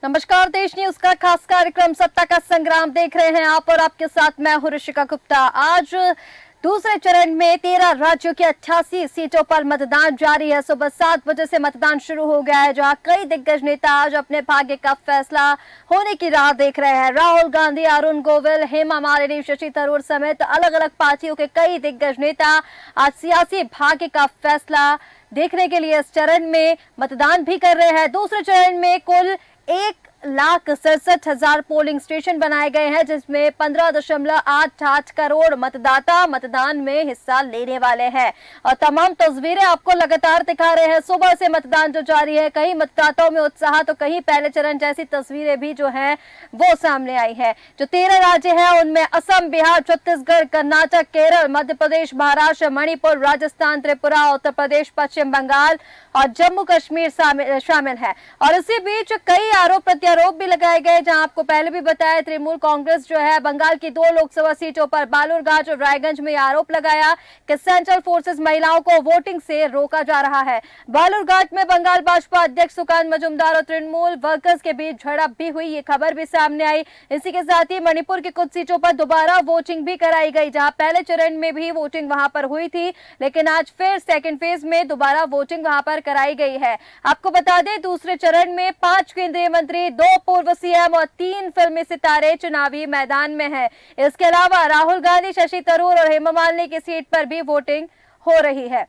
नमस्कार, देश न्यूज का खास कार्यक्रम सत्ता का संग्राम देख रहे हैं आप और आपके साथ मैं हूं ऋषिका गुप्ता। आज दूसरे चरण में 13 राज्यों की 88 सीटों पर मतदान जारी है। सुबह 7 बजे से मतदान शुरू हो गया है, जहां कई दिग्गज नेता आज अपने भाग्य का फैसला होने की राह देख रहे हैं। राहुल गांधी, अरुण गोविल, हेमा मालिनी, शशि थरूर समेत अलग अलग पार्टियों के कई दिग्गज नेता आज सियासी भाग्य का फैसला देखने के लिए इस चरण में मतदान भी कर रहे हैं। दूसरे चरण में कुल 1,67,000 पोलिंग स्टेशन बनाए गए हैं, जिसमें 15.88 करोड़ मतदाता मतदान में हिस्सा लेने वाले हैं। और तमाम तस्वीरें आपको लगातार दिखा रहे हैं। सुबह से मतदान जो जारी है, कहीं मतदाताओं में उत्साह तो कहीं पहले चरण जैसी तस्वीरें भी जो हैं वो सामने आई है। जो 13 राज्य हैं उनमें असम, बिहार, छत्तीसगढ़, कर्नाटक, केरल, मध्य प्रदेश, महाराष्ट्र, मणिपुर, राजस्थान, त्रिपुरा, उत्तर प्रदेश, पश्चिम बंगाल और जम्मू कश्मीर शामिल है। और इसी बीच कई आरोप प्रत्यारोप भी लगाए गए, जहां आपको पहले भी बताया तृणमूल कांग्रेस जो है बंगाल की 2 लोकसभा सीटों पर बालूरघाट और रायगंज में आरोप लगाया कि सेंट्रल फोर्सेस महिलाओं को वोटिंग से रोका जा रहा है। बालूरघाट में बंगाल भाजपा अध्यक्ष सुकांत मजूमदार और तृणमूल वर्कर्स के बीच झड़प भी हुई, ये खबर भी सामने आई। इसी के साथ ही मणिपुर की कुछ सीटों पर दोबारा वोटिंग भी कराई गई, जहां पहले चरण में भी वोटिंग वहां पर हुई थी, लेकिन आज फिर सेकेंड फेज में दोबारा वोटिंग वहां पर कराई गई है। आपको बता दें दूसरे चरण में 5 केंद्रीय मंत्री, 2 पूर्व सीएम और 3 फिल्मी सितारे चुनावी मैदान में हैं। इसके अलावा राहुल गांधी, शशि थरूर और हेमा मालिनी की सीट पर भी वोटिंग हो रही है।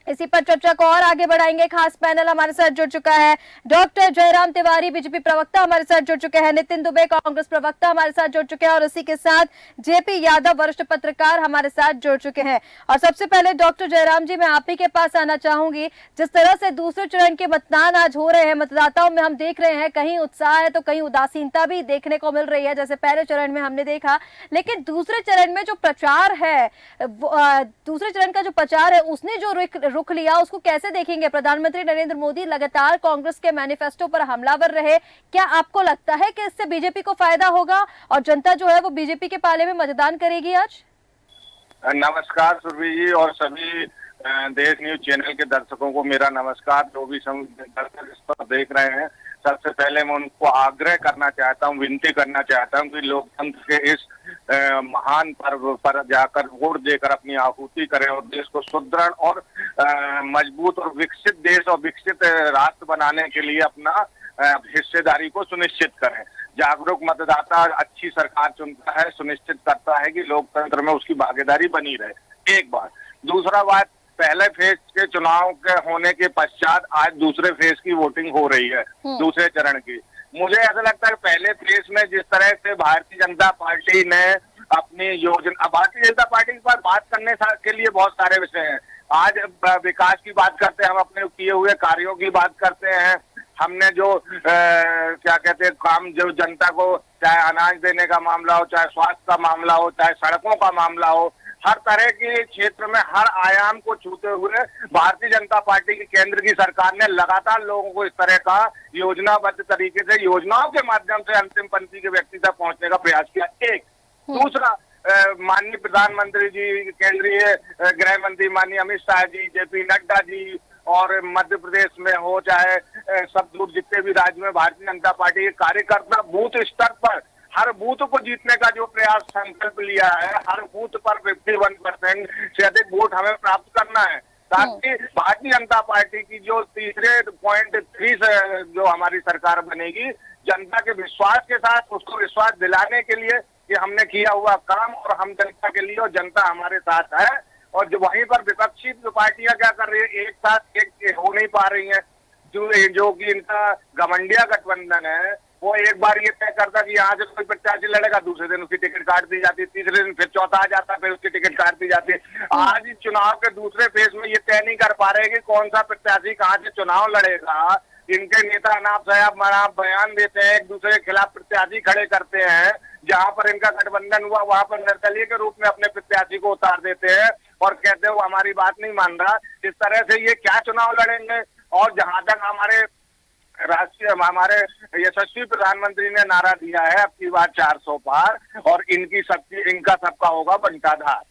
इसी पर चर्चा को और आगे बढ़ाएंगे। खास पैनल हमारे साथ जुड़ चुका है। डॉक्टर जयराम तिवारी बीजेपी प्रवक्ता हमारे साथ जुड़ चुके हैं, नितिन दुबे कांग्रेस प्रवक्ता हमारे साथ जुड़ चुके हैं और इसी के साथ जेपी यादव वरिष्ठ पत्रकार हमारे साथ जुड़ चुके हैं। और सबसे पहले डॉक्टर जयराम जी, मैं आप ही के पास आना चाहूंगी। जिस तरह से दूसरे चरण के मतदान आज हो रहे हैं, मतदाताओं में हम देख रहे हैं कहीं उत्साह है तो कहीं उदासीनता भी देखने को मिल रही है, जैसे पहले चरण में हमने देखा। लेकिन दूसरे चरण में जो प्रचार है, दूसरे चरण का जो प्रचार है उसने जो रुख लिया, उसको कैसे देखेंगे? प्रधानमंत्री नरेंद्र मोदी लगातार कांग्रेस के मैनिफेस्टो पर हमलावर रहे। क्या आपको लगता है कि इससे बीजेपी को फायदा होगा और जनता जो है वो बीजेपी के पाले में मतदान करेगी आज? नमस्कार सुरभि जी और सभी देश न्यूज चैनल के दर्शकों को मेरा नमस्कार। जो भी दर्शक इस पर देख रहे हैं, सबसे पहले मैं उनको आग्रह करना चाहता हूं, विनती करना चाहता हूं कि लोकतंत्र के इस महान पर्व पर जाकर वोट देकर अपनी आहुति करें और देश को सुदृढ़ और मजबूत और विकसित देश और विकसित राष्ट्र बनाने के लिए अपना हिस्सेदारी को सुनिश्चित करें। जागरूक मतदाता अच्छी सरकार चुनता है, सुनिश्चित करता है कि लोकतंत्र में उसकी भागीदारी बनी रहे। एक बात। दूसरा बात, पहले फेज के चुनाव के होने के पश्चात आज दूसरे फेज की वोटिंग हो रही है, दूसरे चरण की। मुझे ऐसा लगता है पहले फेज में जिस तरह से भारतीय जनता पार्टी ने अपनी योजना, भारतीय जनता पार्टी पर बात करने के लिए बहुत सारे विषय हैं। आज विकास की बात करते हैं, हम अपने किए हुए कार्यों की बात करते हैं। हमने जो क्या कहते हैं काम, जो जनता को चाहे अनाज देने का मामला हो, चाहे स्वास्थ्य का मामला हो, चाहे सड़कों का मामला हो, हर तरह के क्षेत्र में हर आयाम को छूते हुए भारतीय जनता पार्टी की केंद्र की सरकार ने लगातार लोगों को इस तरह का योजनाबद्ध तरीके से योजनाओं के माध्यम से अंतिम पंक्ति के व्यक्ति तक पहुंचने का प्रयास किया। एक दूसरा, माननीय प्रधानमंत्री जी, केंद्रीय गृह मंत्री माननीय अमित शाह जी, जेपी नड्डा जी, और मध्य प्रदेश में हो चाहे सब दूर जितने भी राज्य में भारतीय जनता पार्टी के कार्यकर्ता बूथ स्तर पर हर बूथ को जीतने का जो प्रयास संकल्प लिया है, हर बूथ पर 51% से अधिक वोट हमें प्राप्त करना है, ताकि भारतीय जनता पार्टी की जो तीसरे .3 से जो हमारी सरकार बनेगी, जनता के विश्वास के साथ उसको विश्वास दिलाने के लिए कि हमने किया हुआ काम और हम जनता के लिए और जनता हमारे साथ है। और जो वहीं पर विपक्षी पार्टियां क्या कर रही है, एक साथ एक हो नहीं पा रही हैं। जो कि इनका घमंडिया गठबंधन है, वो एक बार ये तय करता कि यहाँ से कोई प्रत्याशी लड़ेगा, दूसरे दिन उसकी टिकट काट दी जाती, तीसरे दिन फिर चौथा आ जाता, फिर उसकी टिकट काट दी जाती। आज इस चुनाव के दूसरे फेज में ये तय नहीं कर पा रहे कि कौन सा प्रत्याशी कहाँ से चुनाव लड़ेगा। इनके नेता अनाप शनाप बयान देते हैं, एक दूसरे के खिलाफ प्रत्याशी खड़े करते हैं। जहां पर इनका गठबंधन हुआ वहां पर निर्दलीय के रूप में अपने प्रत्याशी को उतार देते हैं और कहते हैं वो हमारी बात नहीं मान रहा। इस तरह से ये क्या चुनाव लड़ेंगे? और जहां तक हमारे यशस्वी प्रधानमंत्री ने नारा दिया है अब की बार 400 पार और इनका सबका होगा बंटाधार।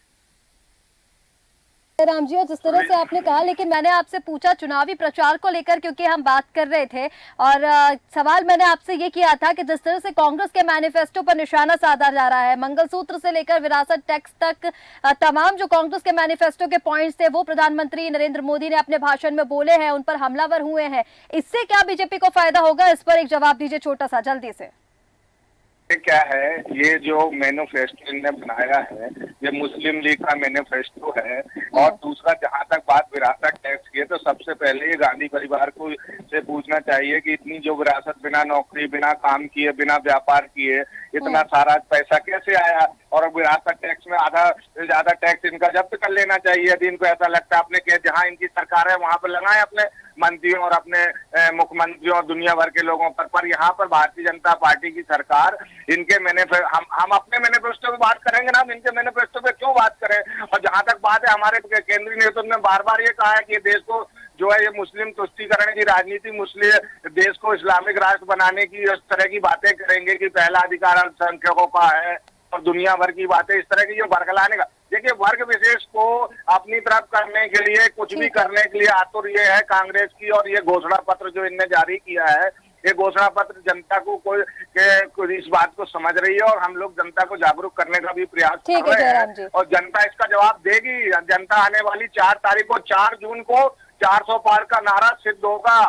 राम जी, और जिस तरह से आपने कहा, लेकिन मैंने आपसे पूछा चुनावी प्रचार को लेकर, क्योंकि हम बात कर रहे थे, और सवाल मैंने आपसे ये किया था कि जिस तरह से कांग्रेस के मैनिफेस्टो पर निशाना साधा जा रहा है, मंगलसूत्र से लेकर विरासत टैक्स तक, तमाम जो कांग्रेस के मैनिफेस्टो के पॉइंट्स थे वो प्रधानमंत्री नरेंद्र मोदी ने अपने भाषण में बोले हैं, उन पर हमलावर हुए हैं। इससे क्या बीजेपी को फायदा होगा? इस पर एक जवाब दीजिए छोटा सा, जल्दी से। क्या है ये जो मैनिफेस्टो इन्होंने बनाया है, ये मुस्लिम लीग का मैनिफेस्टो है। और दूसरा, जहां तक बात विरासत टैक्स की है, तो सबसे पहले ये गांधी परिवार को से पूछना चाहिए कि इतनी जो विरासत, बिना नौकरी, बिना काम किए, बिना व्यापार किए इतना सारा पैसा कैसे आया। और विरासत टैक्स में आधा से ज्यादा टैक्स इनका जब्त कर लेना चाहिए यदि इनको ऐसा लगता है। आपने कहा जहां इनकी सरकार है वहां पर लगाए अपने मंत्रियों और अपने मुख्यमंत्रियों और दुनिया भर के लोगों पर यहाँ पर भारतीय जनता पार्टी की सरकार इनके हम अपने मैनिफेस्टो पे बात करेंगे ना, हम इनके मैनिफेस्टो पे क्यों बात करें। और जहां तक बात है, हमारे केंद्रीय नेतृत्व ने बार बार ये कहा है कि देश को जो है ये मुस्लिम तुष्टीकरण की राजनीति, मुस्लिम देश को इस्लामिक राष्ट्र बनाने की इस तरह की बातें करेंगे कि पहला अधिकार अल्पसंख्यकों का है और दुनिया भर की बातें इस तरह की जो बरगलाने का। देखिए, वर्ग विशेष को अपनी तरफ करने के लिए, कुछ भी करने के लिए आतुर ये है कांग्रेस की। और ये घोषणा पत्र जो इनने जारी किया है, ये घोषणा पत्र जनता को कोई इस बात को समझ रही है और हम लोग जनता को जागरूक करने का भी प्रयास कर रहे हैं और जनता इसका जवाब देगी। जनता आने वाली 4 तारीख को, 4 जून को 400 पार का नारा सिद्ध होगा।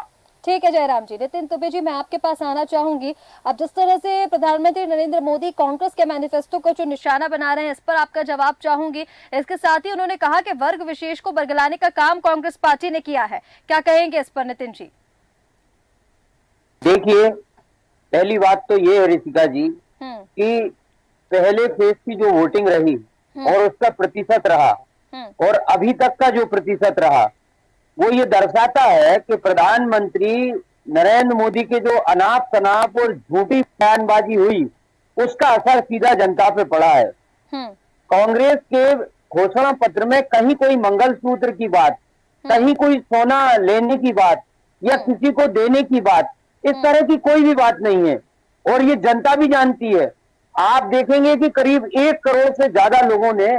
ठीक है जयराम जी। नितिन दुबे जी, मैं आपके पास आना चाहूंगी। अब जिस तरह से प्रधानमंत्री नरेंद्र मोदी कांग्रेस के मैनिफेस्टो को जो निशाना बना रहे हैं, इस पर आपका जवाब चाहूंगी। इसके साथ ही उन्होंने कहा कि वर्ग विशेष को बरगलाने का काम कांग्रेस पार्टी ने किया है, क्या कहेंगे इस पर नितिन जी? देखिए, पहली बात तो ये है ऋषिका जी कि पहले फेज की जो वोटिंग रही और उसका प्रतिशत रहा और अभी तक का जो प्रतिशत रहा, वो ये दर्शाता है कि प्रधानमंत्री नरेंद्र मोदी के जो अनाप शनाप और झूठी बयानबाजी हुई, उसका असर सीधा जनता पे पड़ा है। कांग्रेस के घोषणा पत्र में कहीं कोई मंगलसूत्र की बात, कहीं कोई सोना लेने की बात या किसी को देने की बात, इस तरह की कोई भी बात नहीं है और ये जनता भी जानती है। आप देखेंगे कि करीब 1 करोड़ से ज्यादा लोगों ने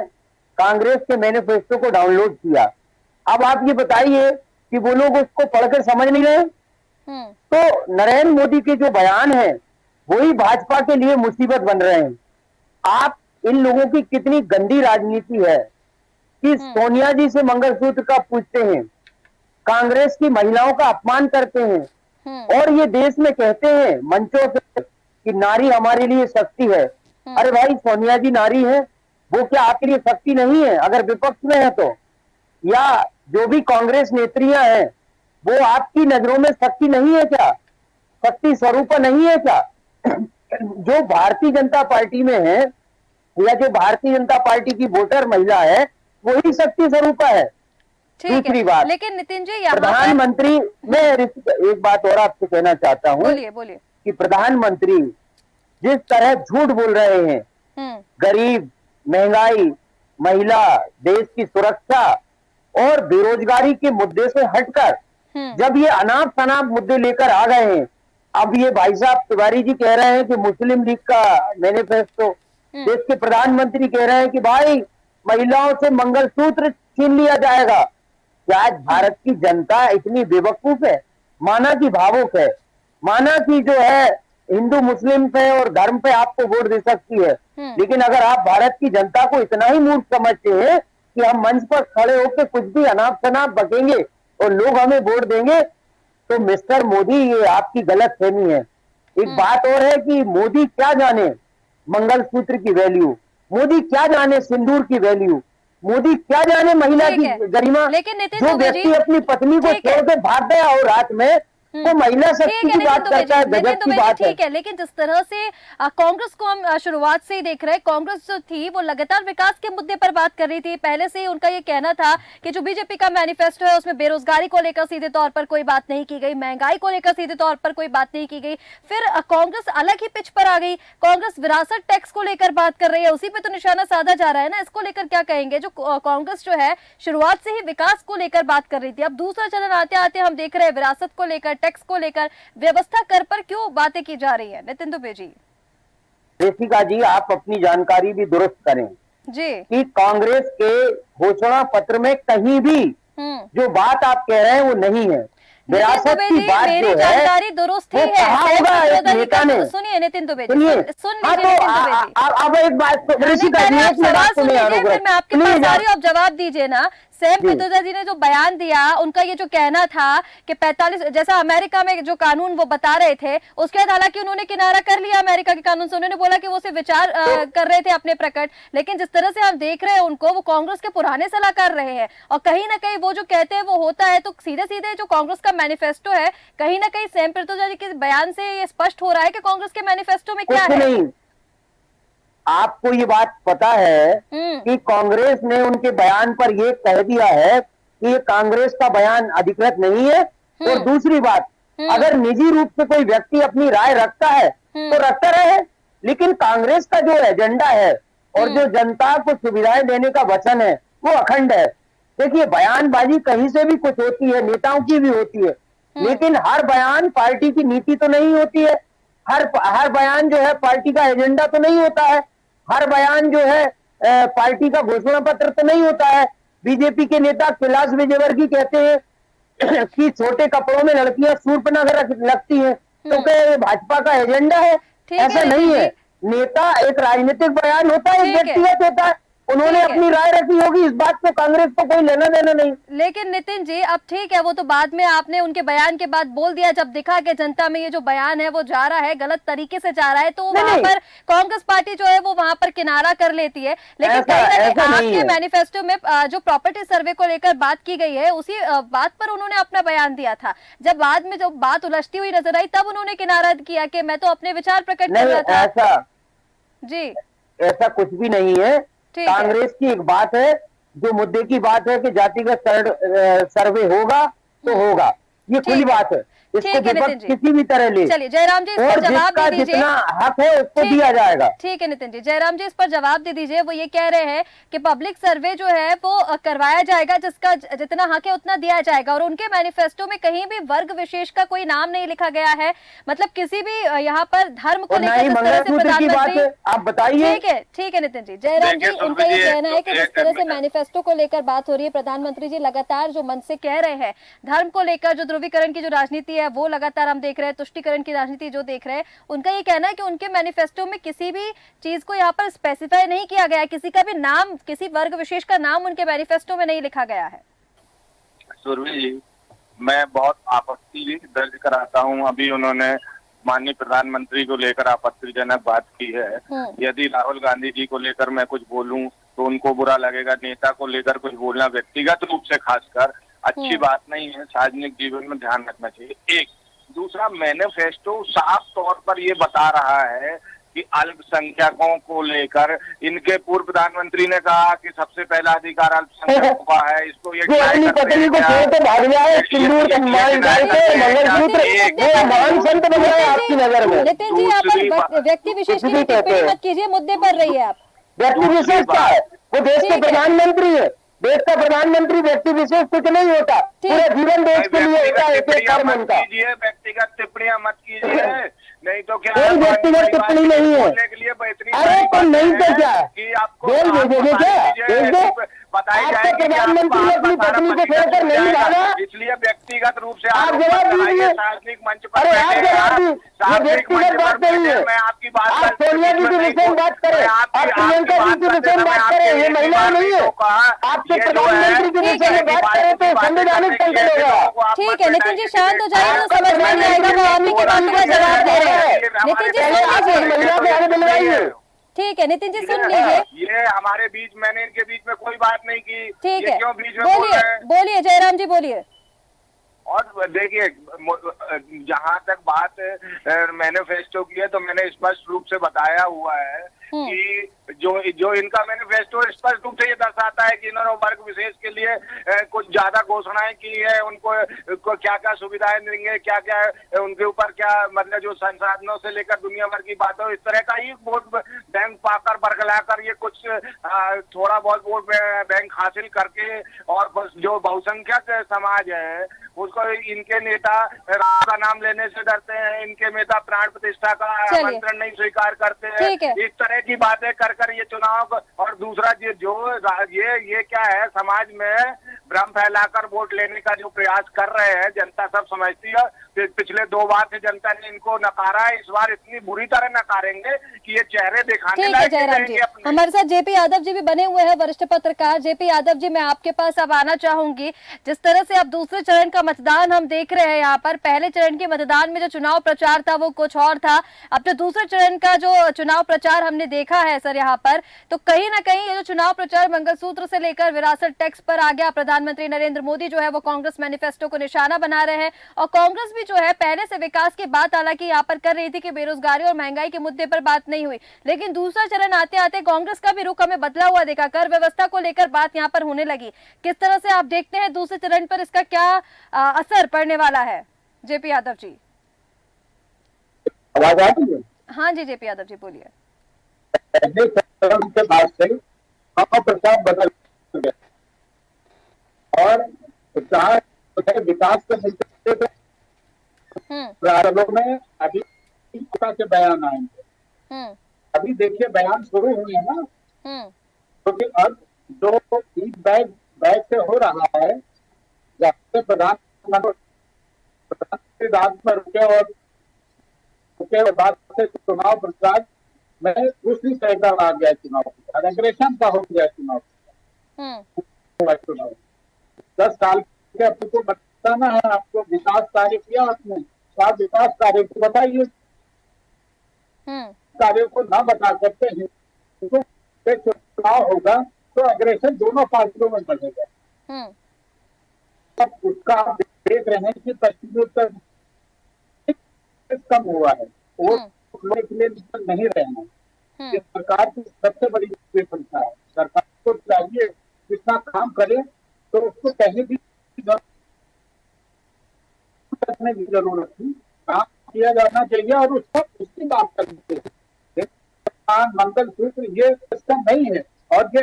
कांग्रेस के मैनिफेस्टो को डाउनलोड किया। अब आप ये बताइए कि वो लोग उसको पढ़कर समझ नहीं रहे। तो नरेंद्र मोदी के जो बयान है वही भाजपा के लिए मुसीबत बन रहे हैं। आप इन लोगों की कितनी गंदी राजनीति है कि सोनिया जी से मंगलसूत्र का पूछते हैं, कांग्रेस की महिलाओं का अपमान करते हैं और ये देश में कहते हैं मंचों से कि नारी हमारे लिए शक्ति है। अरे भाई, सोनिया जी नारी है, वो क्या आपके लिए शक्ति नहीं है अगर विपक्ष में है तो? या जो भी कांग्रेस नेत्रियां हैं वो आपकी नजरों में शक्ति नहीं है क्या? शक्ति स्वरूप नहीं है क्या? जो भारतीय जनता पार्टी में है या जो भारतीय जनता पार्टी की वोटर महिला है वही शक्ति स्वरूप है। दूसरी बात, लेकिन नितिन जी, यहाँ प्रधानमंत्री, मैं एक बात और आपसे कहना चाहता हूँ कि प्रधानमंत्री जिस तरह झूठ बोल रहे हैं, गरीब, महंगाई, महिला, देश की सुरक्षा और बेरोजगारी के मुद्दे से हटकर जब ये अनाप शनाप मुद्दे लेकर आ गए हैं, अब ये भाई साहब तिवारी जी कह रहे हैं कि मुस्लिम लीग का मैनिफेस्टो, देश के प्रधानमंत्री कह रहे हैं कि भाई महिलाओं से मंगलसूत्र छीन लिया जाएगा। क्या आज भारत की जनता इतनी बेवकूफ है? माना कि भावुक है, माना कि जो है हिंदू मुस्लिम पे और धर्म पे आपको वोट दे सकती है, लेकिन अगर आप भारत की जनता को इतना ही मूर्ख समझते हैं कि हम मंच पर खड़े होकर कुछ भी अनाप शनाप बकेंगे और लोग हमें वोट देंगे, तो मिस्टर मोदी, ये आपकी गलत फहमी है। एक बात और है कि मोदी क्या जाने मंगलसूत्र की वैल्यू, मोदी क्या जाने सिंदूर की वैल्यू, मोदी क्या जाने महिला की गरिमा। जो व्यक्ति अपनी पत्नी को छोड़ के भाग गया हो रात में, तो महिला शक्ति की बात करता है, गजब की बात है। ठीक है, लेकिन जिस तरह से कांग्रेस को हम शुरुआत से ही देख रहे हैं, कांग्रेस जो थी वो लगातार विकास के मुद्दे पर बात कर रही थी। पहले से ही उनका ये कहना था कि जो बीजेपी का मैनिफेस्टो है उसमें बेरोजगारी को लेकर सीधे तौर पर कोई बात नहीं की गई, महंगाई को लेकर सीधे तौर पर कोई बात नहीं की गई। फिर कांग्रेस अलग ही पिच पर आ गई, कांग्रेस विरासत टैक्स को लेकर बात कर रही है, उसी पे तो निशाना साधा जा रहा है ना। इसको लेकर क्या कहेंगे? जो कांग्रेस जो है शुरुआत से ही विकास को लेकर बात कर रही थी, अब दूसरा चरण आते आते हम देख रहे हैं विरासत को लेकर, टैक्स को लेकर, व्यवस्था कर पर क्यों बातें की जा रही है? नितिन दुबे जी। रेशिका जी, आप अपनी जानकारी भी दुरुस्त करें। जी कि कांग्रेस के घोषणा पत्र में कहीं भी जो बात आप कह रहे हैं वो नहीं है। नितिन विरासत दुबे की जी, बात मेरी जो है जानकारी दुरुस्त ही वो है। कहा होगा एक नेता ने। सुनिए नितिन दुबे जी, सुनिए, सुन हाँ लीजिए तो नितिन दुबे जी। अब एक बात नहीं, ऋषिका पहले जी, आप एक मिनट सवाल आप सुन सुनिए, लीजिए, फिर मैं आपके पास प्लीज आ रही हूँ, आप जवाब दीजिए ना। सैम जी। पित्रोदा जी ने जो बयान दिया, उनका ये जो कहना था कि 45 जैसा अमेरिका में जो कानून वो बता रहे थे, उसके बाद हालांकि उन्होंने किनारा कर लिया अमेरिका के कानून से। उन्होंने बोला कि वो सिर्फ विचार कर रहे थे अपने प्रकट, लेकिन जिस तरह से आप देख रहे हैं उनको, वो कांग्रेस के पुराने सलाहकार रहे हैं, और कहीं ना कहीं वो जो कहते हैं वो होता है। तो सीधे सीधे जो कांग्रेस का मैनिफेस्टो है, कहीं ना कहीं सैम पित्रोदा जी के बयान से ये स्पष्ट हो रहा है कि कांग्रेस के मैनिफेस्टो में क्या कुछ है। नहीं, आपको ये बात पता है कि कांग्रेस ने उनके बयान पर ये कह दिया है कि ये कांग्रेस का बयान अधिकृत नहीं है। और दूसरी बात, अगर निजी रूप से कोई व्यक्ति अपनी राय रखता है तो रखता रहे, लेकिन कांग्रेस का जो एजेंडा है और जो जनता को सुविधाएं देने का वचन है वो अखंड है। देखिए, बयानबाजी कहीं से भी कुछ होती है, नेताओं की भी होती है, लेकिन हर बयान पार्टी की नीति तो नहीं होती है। हर बयान जो है पार्टी का एजेंडा तो नहीं होता है। हर बयान जो है पार्टी का घोषणा पत्र तो नहीं होता है। बीजेपी के नेता कैलाश विजयवर्गीय कहते हैं कि छोटे कपड़ों में लड़कियां शूर्पणखा लगती हैं, तो क्या ये भाजपा का एजेंडा है? ऐसा नहीं है। नेता एक राजनीतिक बयान होता है, एक व्यक्तिगत होता है। उन्होंने अपनी राय रखी होगी, इस बात को कांग्रेस को कोई लेना देना नहीं। लेकिन नितिन जी, अब ठीक है, वो तो बाद में आपने उनके बयान के बाद बोल दिया, जब देखा कि जनता में ये जो बयान है वो जा रहा है, गलत तरीके से जा रहा है, तो वहां पर कांग्रेस पार्टी जो है वो वहां पर किनारा कर लेती है। लेकिन कहीं ना कहीं आपके मैनिफेस्टो में जो प्रॉपर्टी सर्वे को लेकर बात की गई है, उसी बात पर उन्होंने अपना बयान दिया था। जब बाद में जो बात उलझती हुई नजर आई, तब उन्होंने किनारा किया कि मैं तो अपने विचार प्रकट कर रहा था। जी, ऐसा कुछ भी नहीं है। कांग्रेस की एक बात है, जो मुद्दे की बात है कि जातिगत सर्वे होगा तो होगा, ये खुली बात है। इसको विपक्ष किसी भी तरह ले। चलिए जयराम जी, इस पर जवाब दे दीजिए। जितना हक है उसको दिया जाएगा। ठीक है नितिन जी, जयराम जी इस पर जवाब दे दीजिए। वो ये कह रहे हैं कि पब्लिक सर्वे जो है वो करवाया जाएगा, जिसका जितना हक है उतना दिया जाएगा, और उनके मैनिफेस्टो में कहीं भी वर्ग विशेष का कोई नाम नहीं लिखा गया है। मतलब किसी भी यहाँ पर धर्म को लेकर प्रधानमंत्री, आप बताइए। ठीक है नितिन जी। जयराम जी, उनका ये कहना है कि जिस तरह से मैनिफेस्टो को लेकर बात हो रही है, प्रधानमंत्री जी लगातार जो मन से कह रहे हैं, धर्म को लेकर जो ध्रुवीकरण की जो राजनीति है वो लगातार हम देख रहे हैं, तुष्टीकरण की राजनीति जो देख रहे हैं, उनका ये कहना है कि उनके मैनिफेस्टो में किसी भी चीज को यहाँ पर स्पेसिफाई नहीं किया गया है, किसी का भी नाम, किसी वर्ग विशेष का नाम उनके मैनिफेस्टो में नहीं लिखा गया है। सुरभि जी, मैं बहुत आपत्ति दर्ज कराता हूँ। अभी उन्होंने माननीय प्रधानमंत्री को लेकर आपत्तिजनक बात की है। यदि राहुल गांधी जी को लेकर मैं कुछ बोलूं तो उनको बुरा लगेगा। नेता को लेकर कुछ बोलना व्यक्तिगत रूप से खासकर अच्छी बात नहीं है। सार्वजनिक जीवन में ध्यान रखना चाहिए। एक दूसरा, मैनिफेस्टो साफ तौर पर ये बता रहा है कि अल्पसंख्यकों को लेकर इनके पूर्व प्रधानमंत्री ने कहा कि सबसे पहला अधिकार अल्पसंख्यकों का है। इसको ये नितिन जी, आप व्यक्ति विशेष की टिप्पणी मत कीजिए, मुद्दे पर रहिए आप। व्यक्ति विशेष क्या है? वो देश के प्रधानमंत्री है। देश का प्रधानमंत्री व्यक्ति विशेष कुछ नहीं होता, पूरा जीवन देश के लिए होता है। व्यक्तिगत टिप्पणियां मत कीजिए, नहीं तो क्या कोई व्यक्तिगत टिप्पणी नहीं है। अरे तो नहीं तो क्या कि आपको भेज भेजोगे क्या? भेज दो। आपके प्रधानमंत्री ने अपनी पत्नी को छोड़कर नहीं भागा, इसलिए व्यक्तिगत रूप से आप जवाब दीजिए। सार्वजनिक मंच पर। अरे आप जवाब दीजिए, व्यक्तिगत बात नहीं है। मैं आपकी बात, आप सोनिया जी के विषय में बात करें, आप प्रियंका जी के विषय में बात करें, ये महिला नहीं है। आपके प्रधानमंत्री के विषय में बात करें तो संवैधानिक संकट होगा। ठीक है नितिन जी, शांत हो जाइए, तो समझ में नहीं आएगा, वो आप ही की बातों का जवाब दे रहे हैं। नितिन जी सुन लीजिए, महिला को आगे दिलवाइए। ठीक है नितिन जी सुन लीजिए। ये हमारे बीच, मैंने इनके बीच में कोई बात नहीं की। ठीक है, क्यों बीच में बोल रहे हैं? बोलिए जयराम जी, बोलिए। और देखिए, जहां तक बात मैनिफेस्टो की है तो मैंने स्पष्ट रूप से बताया हुआ है कि जो इनका मैनिफेस्टो स्पष्ट रूप से ये दर्शाता है कि इन्होंने वर्ग विशेष के लिए कुछ ज्यादा घोषणाएं की है। उनको क्या क्या सुविधाएं देंगे, क्या क्या उनके ऊपर क्या, मतलब जो संसाधनों से लेकर दुनिया भर की बातों, इस तरह का ही वोट बैंक पाकर बरगलाकर ये कुछ थोड़ा बहुत वोट बैंक हासिल करके, और जो बहुसंख्यक समाज है उसको इनके नेता का नाम लेने से डरते हैं, इनके नेता प्राण प्रतिष्ठा का आमंत्रण नहीं स्वीकार करते हैं। इस तरह चेहरे की बातें कर ये चुनाव, और दूसरा ये क्या है, समाज में भ्रम फैलाकर वोट लेने का जो प्रयास कर रहे हैं, जनता सब समझती है। पिछले 2 बार से जनता ने इनको नकारा है, इस बार इतनी बुरी तरह नकारेंगे कि ये चेहरे दिखाने लायक जयराम जी, हमारे साथ जेपी यादव जी भी बने हुए हैं, वरिष्ठ पत्रकार। जेपी यादव जी, मैं आपके पास अब आना चाहूंगी। जिस तरह से अब दूसरे चरण का मतदान हम देख रहे हैं यहाँ पर, पहले चरण के मतदान में जो चुनाव प्रचार था वो कुछ और था, अब जो दूसरे चरण का जो चुनाव प्रचार हमने देखा है सर यहाँ पर, तो कहीं ना कहीं ये जो चुनाव प्रचार मंगलसूत्र से लेकर विरासत टैक्स पर आ गया। प्रधानमंत्री नरेंद्र मोदी जो है वो कांग्रेस मैनिफेस्टो को निशाना बना रहे हैं, और कांग्रेस भी जो है पहले से विकास की बात हालांकि यहाँ पर कर रही थी कि बेरोजगारी और महंगाई के मुद्दे पर बात नहीं हुई, लेकिन दूसरा चरण आते आते कांग्रेस का भी रुख हमें बदला हुआ देखा, कर व्यवस्था को लेकर बात यहाँ पर होने लगी। किस तरह से आप देखते हैं दूसरे चरण पर इसका क्या असर पड़ने वाला है जेपी यादव जी? आवाज आ रही है? हाँ जी जेपी यादव जी, बोलिए। पहले चरण के बाद से प्रचार बदल गया, और प्रचार विकास के मुद्दे पर प्रारंभ में अभी के बयान आएंगे। अभी देखिए बयान शुरू हुए ना, क्योंकि अब जो ईद बैग से हो रहा है, जहाँ प्रधानमंत्री रात में रुके और बाद से चुनाव प्रचार में दूसरी साइड आ गया, चुनाव एग्रेशन का हो गया चुनाव। 10 साल के आपको बताना है, आपको विकास कार्य किया आपने, आप विकास कार्य को बताइए, कार्य को ना बता सकते हैं तो चुनाव होगा तो अग्रेशन दोनों पार्टियों में बढ़ेगा। अब उसका आप देख रहे हैं कि पश्चिमी उत्तर कम हुआ है, वो लोग के लिए निकल नहीं रहे हैं। सरकार की सबसे बड़ी विफलता है। सरकार को चाहिए जितना काम करे तो उसको कहीं भी करने की जरूरत नहीं, काम किया जाना चाहिए और उसकी बात करनी चाहिए। मंगल सूत्र ये सिस्टम नहीं है, और ये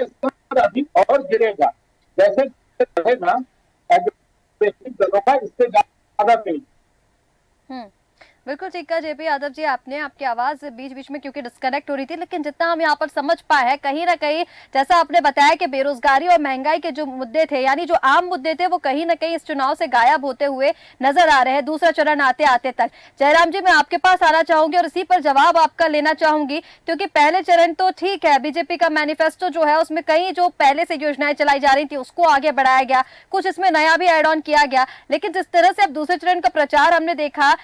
अभी और गिरेगा, जैसे रहेगा दलों का इससे ज्यादा तेज। बिल्कुल ठीक है जेपी यादव जी, आपने, आपकी आवाज बीच बीच में क्योंकि डिस्कनेक्ट हो रही थी, लेकिन जितना हम यहाँ पर समझ पाए हैं, कहीं ना कहीं जैसा आपने बताया कि बेरोजगारी और महंगाई के जो मुद्दे थे, यानी जो आम मुद्दे थे, वो कहीं ना कहीं इस चुनाव से गायब होते हुए नजर आ रहे हैं दूसरा चरण आते आते तक। जयराम जी, मैं आपके पास आना चाहूंगी और इसी पर जवाब आपका लेना चाहूंगी, क्योंकि पहले चरण तो ठीक है, बीजेपी का मैनिफेस्टो जो है उसमें कई जो पहले से योजनाएं चलाई जा रही थी उसको आगे बढ़ाया गया, कुछ इसमें नया भी एड ऑन किया गया, लेकिन जिस तरह से अब दूसरे चरण का प्रचार हमने देखा,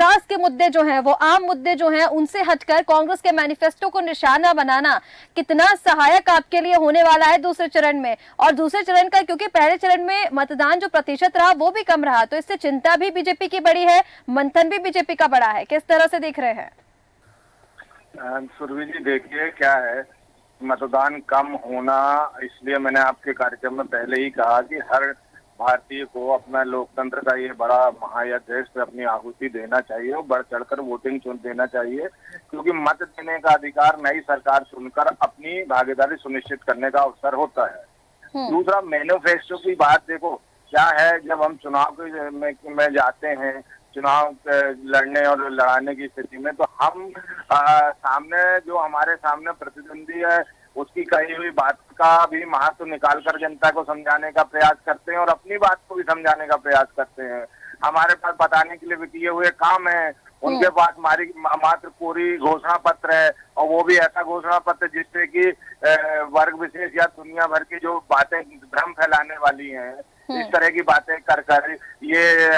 विकास के मुद्दे जो हैं, वो आम मुद्दे जो हैं, उनसे हटकर कांग्रेस के मैनिफेस्टो को निशाना बनाना कितना सहायक आपके लिए होने वाला है दूसरे चरण में? और दूसरे चरण का, क्योंकि पहले चरण में मतदान जो प्रतिशत रहा वो भी कम रहा, तो इससे चिंता भी बीजेपी की बड़ी है, मंथन भी बीजेपी का बड़ा है, किस तरह से देख रहे हैं? सुरभि जी, देखिए क्या है, मतदान कम होना, इसलिए मैंने आपके कार्यक्रम में पहले ही कहा कि हर भारतीय को अपना लोकतंत्र का ये बड़ा महायज्ञ है, इसमें अपनी आहुति देना चाहिए और बढ़ चढ़कर वोटिंग चुन देना चाहिए, क्योंकि मत देने का अधिकार नई सरकार चुनकर अपनी भागीदारी सुनिश्चित करने का अवसर होता है। दूसरा, मैनिफेस्टो की बात देखो क्या है, जब हम चुनाव में जाते हैं, चुनाव लड़ने और लड़ाने की स्थिति में, तो हम सामने जो हमारे सामने प्रतिद्वंदी है उसकी कही हुई बात का भी महत्व निकालकर जनता को समझाने का प्रयास करते हैं और अपनी बात को भी समझाने का प्रयास करते हैं। हमारे पास बताने के लिए किए हुए काम है, उनके पास मात्र कोरी घोषणा पत्र है, और वो भी ऐसा घोषणा पत्र जिससे कि वर्ग विशेष या दुनिया भर की जो बातें भ्रम फैलाने वाली हैं, इस तरह की बातें कर ये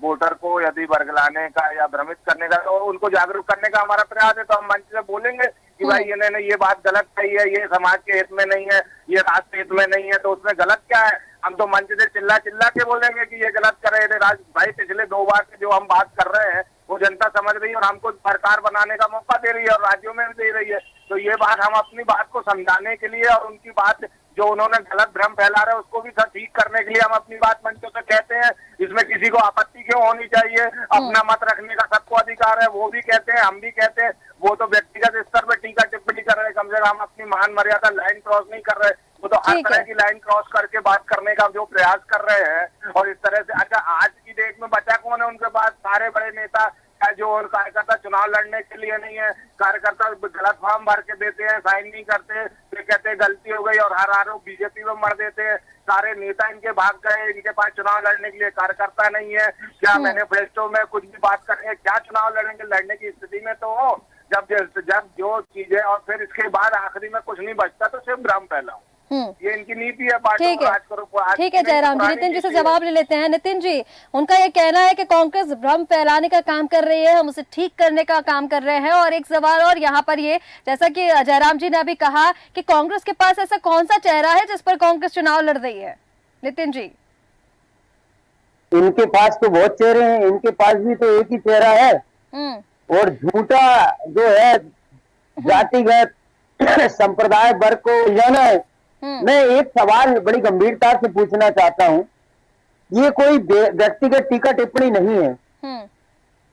वोटर को यदि वर्गलाने का या भ्रमित करने का, तो उनको जागरूक करने का हमारा प्रयास है। तो हम मंच से बोलेंगे कि भाई ये बात गलत कही है, ये समाज के हित में नहीं है, ये राष्ट्र हित में नहीं है, तो उसमें गलत क्या है? हम तो मंच से चिल्ला के बोलेंगे कि ये गलत कर रहे थे भाई। पिछले 2 बार से जो हम बात कर रहे हैं वो जनता समझ रही है और हमको सरकार बनाने का मौका दे रही है और राज्यों में भी दे रही है। तो ये बात हम अपनी बात को समझाने के लिए और उनकी बात जो उन्होंने गलत भ्रम फैला रहे उसको भी ठीक करने के लिए हम अपनी बात मंचों से कहते हैं। इसमें किसी को आपत्ति क्यों होनी चाहिए? अपना मत रखने का सबको अधिकार है, वो भी कहते हैं, हम भी कहते हैं। वो तो व्यक्तिगत स्तर पर टीका टिप्पणी कर रहे हैं, कम से कम हम अपनी महान मर्यादा लाइन क्रॉस नहीं कर रहे। वो तो हर तरह की लाइन क्रॉस करके बात करने का जो प्रयास कर रहे हैं। और इस तरह से अच्छा, आज की डेट में बचा कौन है उनके पास? सारे बड़े नेता जो कार्यकर्ता कार्यकर्ता चुनाव लड़ने के लिए नहीं है। कार्यकर्ता गलत फॉर्म भर के देते हैं, साइन नहीं करते, फिर कहते हैं गलती हो गई और हर आरोप बीजेपी में मर देते हैं। सारे नेता इनके भाग गए, इनके पास चुनाव लड़ने के लिए कार्यकर्ता नहीं है। क्या मैनिफेस्टो में कुछ भी बात करेंगे, क्या चुनाव लड़ेंगे? लड़ने की स्थिति में तो हो जब जो चीजें, और फिर इसके बाद आखिरी में कुछ नहीं बचता तो सिर्फ भ्रम फैलाओ। ये इनकी नीति है। पार्टी को राज करो। ठीक है जयराम जी, नितिन जी से जवाब ले लेते हैं। नितिन जी, उनका ये कहना है कि कांग्रेस भ्रम फैलाने का काम कर रही है, हम उसे ठीक करने का काम कर रहे हैं। और एक सवाल और यहाँ पर ये, जैसा कि जयराम जी ने अभी कहा कि कांग्रेस के पास ऐसा कौन सा चेहरा है जिस पर कांग्रेस चुनाव लड़ रही है? नितिन जी, इनके पास तो बहुत चेहरे हैं, इनके पास भी तो एक ही चेहरा है। और झूठा जो है जातिगत संप्रदाय वर्ग को उलझाना है। मैं एक सवाल बड़ी गंभीरता से पूछना चाहता हूं। ये कोई व्यक्तिगत टीका टिप्पणी नहीं है।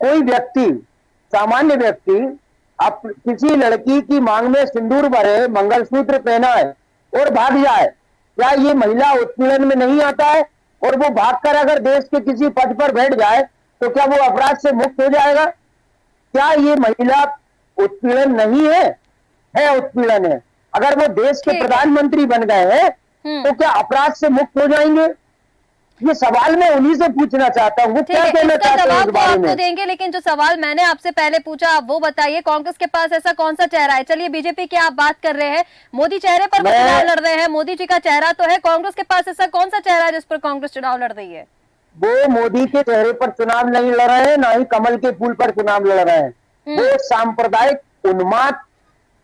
कोई व्यक्ति, सामान्य व्यक्ति अब किसी लड़की की मांग में सिंदूर भरे, मंगलसूत्र पहना है और भाग जाए, क्या ये महिला उत्पीड़न में नहीं आता है? और वो भागकर अगर देश के किसी पद पर बैठ जाए तो क्या वो अपराध से मुक्त हो जाएगा? क्या ये महिला उत्पीड़न नहीं है? है, उत्पीड़न है। अगर वो देश के प्रधानमंत्री बन गए हैं तो क्या अपराध से मुक्त हो जाएंगे? ये सवाल मैं उन्हीं से पूछना चाहता हूँ, वो क्या कहना चाहते हैं इस बारे में। आपको देंगे, लेकिन जो सवाल मैंने आपसे पहले पूछा आप वो बताइए, कांग्रेस के पास ऐसा कौन सा चेहरा है? चलिए बीजेपी की आप बात कर रहे हैं, मोदी चेहरे पर चुनाव लड़ रहे हैं, मोदी जी का चेहरा तो है, कांग्रेस के पास ऐसा कौन सा चेहरा है जिस पर कांग्रेस चुनाव लड़ रही है? वो मोदी के चेहरे पर चुनाव नहीं लड़ रहे हैं, ना ही कमल के फूल पर चुनाव लड़ रहे हैं। वो सांप्रदायिक उन्माद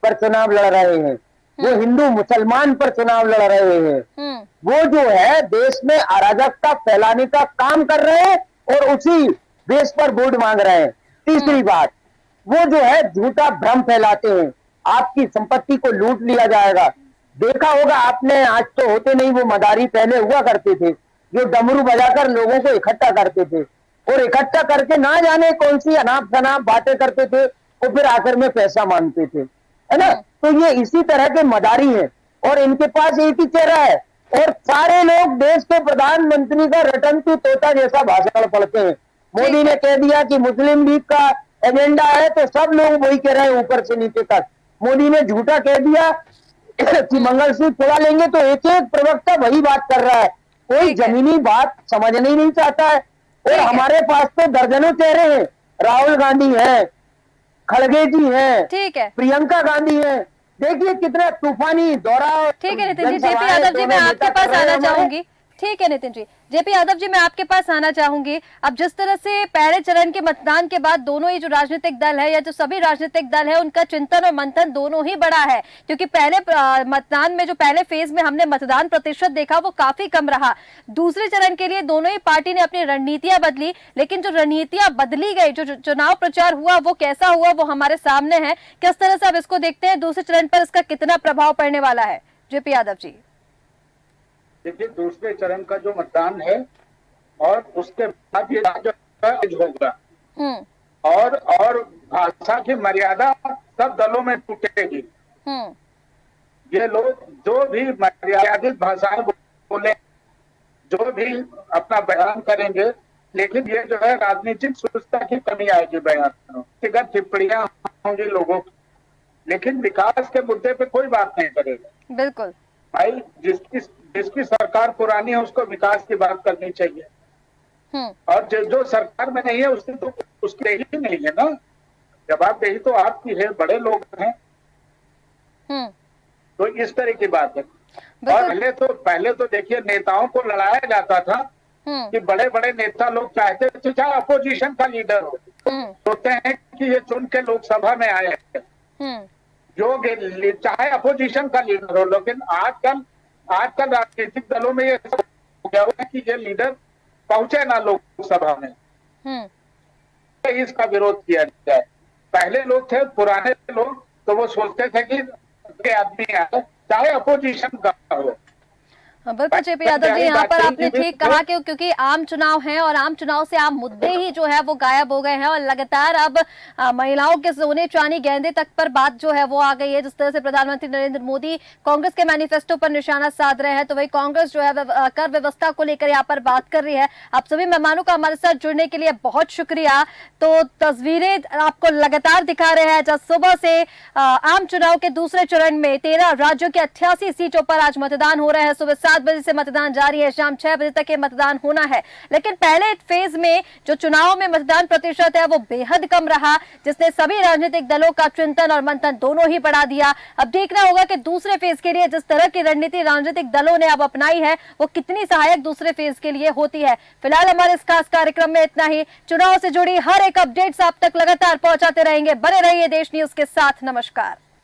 पर चुनाव लड़ रहे हैं, वो हिंदू मुसलमान पर चुनाव लड़ रहे हैं। वो जो है देश में अराजकता फैलाने का काम कर रहे हैं और उसी बेस पर वोट मांग रहे हैं। तीसरी बात, वो जो है झूठा भ्रम फैलाते हैं, आपकी संपत्ति को लूट लिया जाएगा। देखा होगा आपने, आज तो होते नहीं, वो मदारी पहले हुआ करते थे जो डमरू बजाकर लोगों को इकट्ठा करते थे और इकट्ठा करके ना जाने कौन सी अनाप शनाप बातें करते थे और फिर आखिर में पैसा मांगते थे, है ना? तो ये इसी तरह के मदारी हैं और इनके पास एक ही चेहरा है और सारे लोग देश के प्रधानमंत्री का रटन टू तोता जैसा भाषण पढ़ते हैं। मोदी ने कह दिया कि मुस्लिम लीग का एजेंडा है तो सब लोग वही कह रहे हैं ऊपर से नीचे तक। मोदी ने झूठा कह दिया कि मंगलसूत्र छुड़ा लेंगे तो एक एक प्रवक्ता वही बात कर रहा है, कोई जमीनी बात समझना ही नहीं चाहता है। और हमारे पास तो दर्जनों चेहरे हैं, राहुल गांधी है, खड़गे जी हैं, ठीक है, प्रियंका गांधी है, देखिए कितना तूफानी दौरा। ठीक है नितिन जी, जेपी यादव जी मैं आपके पास आना चाहूंगी। ठीक है नितिन जी, जेपी यादव जी मैं आपके पास आना चाहूंगी। अब जिस तरह से पहले चरण के मतदान के बाद दोनों ही जो राजनीतिक दल है या जो सभी राजनीतिक दल है उनका चिंतन और मंथन दोनों ही बड़ा है, क्योंकि पहले मतदान में जो पहले फेज में हमने मतदान प्रतिशत देखा वो काफी कम रहा। दूसरे चरण के लिए दोनों ही पार्टी ने अपनी रणनीतियां बदली, लेकिन जो रणनीतियां बदली गई, जो चुनाव प्रचार हुआ वो कैसा हुआ वो हमारे सामने है। किस तरह से आप इसको देखते हैं, दूसरे चरण पर इसका कितना प्रभाव पड़ने वाला है? जेपी यादव जी, देखिए दूसरे चरण का जो मतदान है और उसके बाद ये होगा और भाषा की मर्यादा सब दलों में टूटेगी। ये लोग जो भी मर्यादित भाषाएं बोले, जो भी अपना बयान करेंगे, लेकिन ये जो है राजनीतिक सुस्ता की कमी आएगी बयान, व्यक्तिगत टिप्पणियां होंगी लोगों की, लेकिन विकास के मुद्दे पे कोई बात नहीं करेगा। बिल्कुल भाई, जिसकी सरकार पुरानी है उसको विकास की बात करनी चाहिए और जो सरकार में नहीं है उसकी तो उसकी ही नहीं है ना, जवाबदेही तो आपकी है, बड़े लोग हैं। तो इस तरह की बात है। और पहले तो देखिए नेताओं को लड़ाया जाता था कि बड़े बड़े नेता लोग चाहते थे चाहे अपोजिशन का लीडर हो, सोचते हैं कि ये चुन के लोकसभा में आए हैं, जो चाहे अपोजिशन का लीडर हो, लेकिन आजकल राजनीतिक दलों में ये सब हो गया है कि ये लीडर पहुंचे ना लोकसभा में, इसका विरोध किया जाए। पहले लोग थे, पुराने लोग, तो वो सोचते थे कि आदमी आए चाहे अपोजिशन का हो। बिल्कुल जेपी यादव जी, यहाँ पर आपने ठीक कहा कि क्योंकि आम चुनाव है और आम चुनाव से आम मुद्दे ही जो है वो गायब हो गए हैं और लगातार अब महिलाओं के सोने चांदी गेंदे तक पर बात जो है वो आ गई है। जिस तरह से प्रधानमंत्री नरेंद्र मोदी कांग्रेस के मैनिफेस्टो पर निशाना साध रहे हैं, तो वही कांग्रेस जो है कर व्यवस्था को लेकर यहाँ पर बात कर रही है। आप सभी मेहमानों का हमारे साथ जुड़ने के लिए बहुत शुक्रिया। तो तस्वीरें आपको लगातार दिखा रहे हैं जब सुबह से आम चुनाव के दूसरे चरण में 13 राज्यों के 88 सीटों पर आज मतदान हो रहे हैं। सुबह 7 बजे से मतदान जारी है, शाम 6 बजे तक ये मतदान होना है। लेकिन पहले फेज में जो चुनाव में मतदान प्रतिशत है वो बेहद कम रहा, जिसने सभी राजनीतिक दलों का चिंतन और मंथन दोनों ही बढ़ा दिया। अब देखना होगा कि दूसरे फेज के लिए जिस तरह की रणनीति राजनीतिक दलों ने अब अपनाई है वो कितनी सहायक दूसरे फेज के लिए होती है। फिलहाल हमारे इस खास कार्यक्रम में इतना ही। चुनाव से जुड़ी हर एक अपडेट्स आप तक लगातार पहुंचाते रहेंगे। बने रहिए देश न्यूज के साथ। नमस्कार।